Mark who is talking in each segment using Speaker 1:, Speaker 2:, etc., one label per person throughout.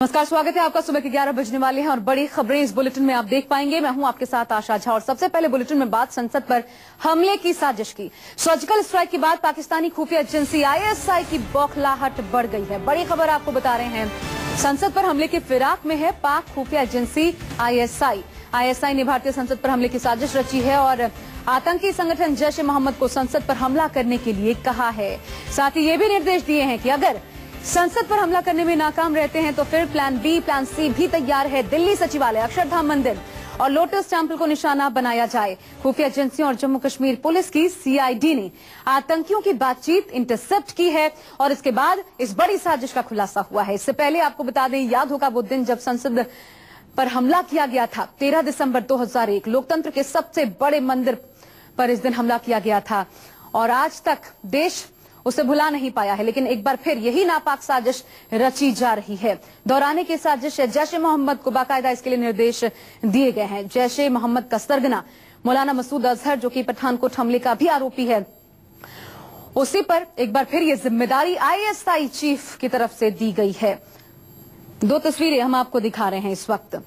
Speaker 1: नमस्कार, स्वागत है आपका। सुबह के 11 बजने वाले हैं और बड़ी खबरें इस बुलेटिन में आप देख पाएंगे। मैं हूं आपके साथ आशा झा और सबसे पहले बुलेटिन में बात संसद पर हमले की साजिश की। सर्जिकल स्ट्राइक के बाद पाकिस्तानी खुफिया एजेंसी आईएसआई की बौखलाहट बढ़ गई है। बड़ी खबर आपको बता रहे हैं, संसद पर हमले की फिराक में है पाक खुफिया एजेंसी आईएसआई। आईएसआई ने भारतीय संसद पर हमले की साजिश रची है और आतंकी संगठन जैश ए मोहम्मद को संसद पर हमला करने के लिए कहा है। साथ ही ये भी निर्देश दिए हैं कि अगर संसद पर हमला करने में नाकाम रहते हैं तो फिर प्लान बी, प्लान सी भी तैयार है। दिल्ली सचिवालय, अक्षरधाम मंदिर और लोटस टेम्पल को निशाना बनाया जाए। खुफिया एजेंसियों और जम्मू कश्मीर पुलिस की सीआईडी ने आतंकियों की बातचीत इंटरसेप्ट की है और इसके बाद इस बड़ी साजिश का खुलासा हुआ है। इससे पहले आपको बता दें, याद होगा वो दिन जब संसद पर हमला किया गया था। 13 दिसंबर 2001 लोकतंत्र के सबसे बड़े मंदिर पर इस दिन हमला किया गया था और आज तक देश उसे भुला नहीं पाया है। लेकिन एक बार फिर यही नापाक साजिश रची जा रही है। दोहराने की साजिश है। जैश ए मोहम्मद को बाकायदा इसके लिए निर्देश दिए गए हैं। जैश ए मोहम्मद का सरगना मौलाना मसूद अजहर, जो कि पठानकोट हमले का भी आरोपी है, उसी पर एक बार फिर ये जिम्मेदारी आईएसआई चीफ की तरफ से दी गई है। दो तस्वीरें हम आपको दिखा रहे हैं इस वक्त।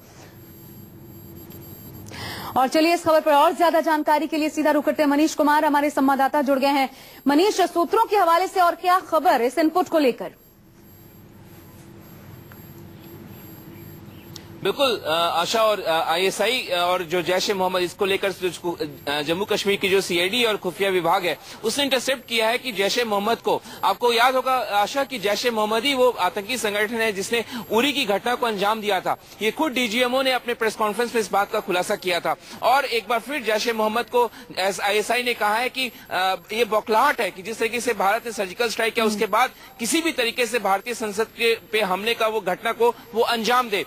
Speaker 1: और चलिए इस खबर पर और ज्यादा जानकारी के लिए सीधा रुख करते हैं। मनीष कुमार हमारे संवाददाता जुड़ गए हैं। मनीष, सूत्रों के हवाले से और क्या खबर इस इनपुट को लेकर?
Speaker 2: बिल्कुल आशा, और आईएसआई और जो जैश ए मोहम्मद, इसको लेकर जम्मू कश्मीर की जो सीआईडी और खुफिया विभाग है उसने इंटरसेप्ट किया है कि जैश ए मोहम्मद को, आपको याद होगा आशा कि जैश ए मोहम्मद ही वो आतंकी संगठन है जिसने उरी की घटना को अंजाम दिया था। ये खुद डीजीएमओ ने अपने प्रेस कॉन्फ्रेंस में इस बात का खुलासा किया था और एक बार फिर जैश ए मोहम्मद को आईएसआई ने कहा है कि ये बौखलाहट है कि जिस तरीके से भारत ने सर्जिकल स्ट्राइक किया उसके बाद किसी भी तरीके से भारतीय संसद के पे हमले का वो घटना को वो अंजाम दे।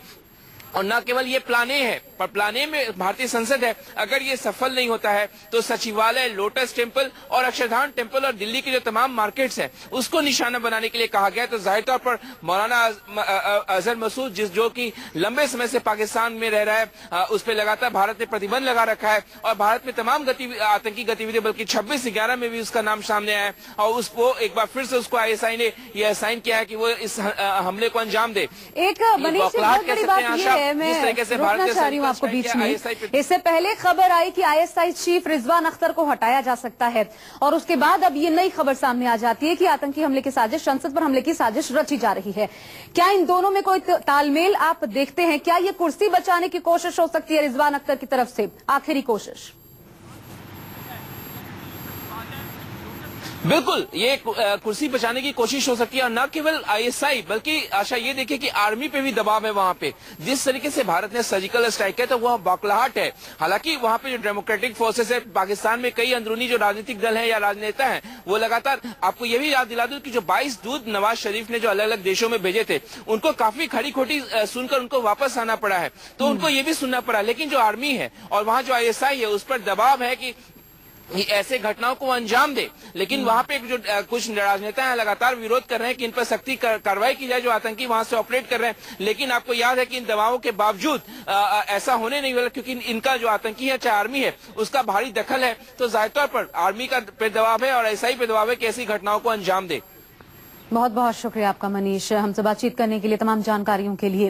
Speaker 2: और न केवल ये प्लान ए है, पर प्लान ए में भारतीय संसद है। अगर ये सफल नहीं होता है तो सचिवालय, लोटस टेम्पल और अक्षरधाम टेम्पल और दिल्ली की जो तमाम मार्केट्स हैं उसको निशाना बनाने के लिए कहा गया। तो जाहिर तौर पर मौलाना अजहर मसूद, जो कि लंबे समय से पाकिस्तान में रह रहा है, उस पर लगातार भारत ने प्रतिबंध लगा रखा है और भारत में तमाम आतंकी गतिविधि, बल्कि 26/11 में भी उसका नाम सामने आया है और उसको एक बार फिर से उसको आईएसआई ने यह असाइन किया है कि वो इस हमले को अंजाम दे।
Speaker 1: एक मैं रोकना चाह रही हूँ आपको बीच में। इससे पहले खबर आई कि आईएसआई चीफ रिजवान अख्तर को हटाया जा सकता है और उसके बाद अब ये नई खबर सामने आ जाती है कि आतंकी हमले की साजिश, संसद पर हमले की साजिश रची जा रही है। क्या इन दोनों में कोई तालमेल आप देखते हैं? क्या ये कुर्सी बचाने की कोशिश हो सकती है रिजवान अख्तर की तरफ से, आखिरी कोशिश?
Speaker 2: बिल्कुल, ये कुर्सी बचाने की कोशिश हो सकती है और न केवल आईएसआई बल्कि आशा ये देखिए कि आर्मी पे भी दबाव है। वहां पे जिस तरीके से भारत ने सर्जिकल स्ट्राइक किया तो वह बौखलाहट है। हालांकि वहां पे जो डेमोक्रेटिक फोर्सेस है, पाकिस्तान में कई अंदरूनी जो राजनीतिक दल है या राजनेता है, वो लगातार, आपको ये भी याद दिला दूं कि जो 22 दूत नवाज शरीफ ने जो अलग अलग देशों में भेजे थे उनको काफी खड़ी खोटी सुनकर उनको वापस आना पड़ा है। तो उनको ये भी सुनना पड़ा। लेकिन जो आर्मी है और वहां जो आईएसआई है उस पर दबाव है कि ऐसे घटनाओं को अंजाम दे। लेकिन वहां पे जो कुछ राजनेता हैं लगातार विरोध कर रहे हैं कि इन पर सख्ती कार्रवाई की जाए जो आतंकी वहां से ऑपरेट कर रहे हैं। लेकिन आपको याद है कि इन दबावों के बावजूद ऐसा होने नहीं वाला, क्योंकि इनका जो आतंकी है चाहे आर्मी है उसका भारी दखल है। तो जाहिर तौर पर आर्मी का पे दबाव है और आईएसआई पे दबाव है कि ऐसी घटनाओं को अंजाम दे।
Speaker 1: बहुत बहुत शुक्रिया आपका मनीष, हमसे बातचीत करने के लिए, तमाम जानकारियों के लिए।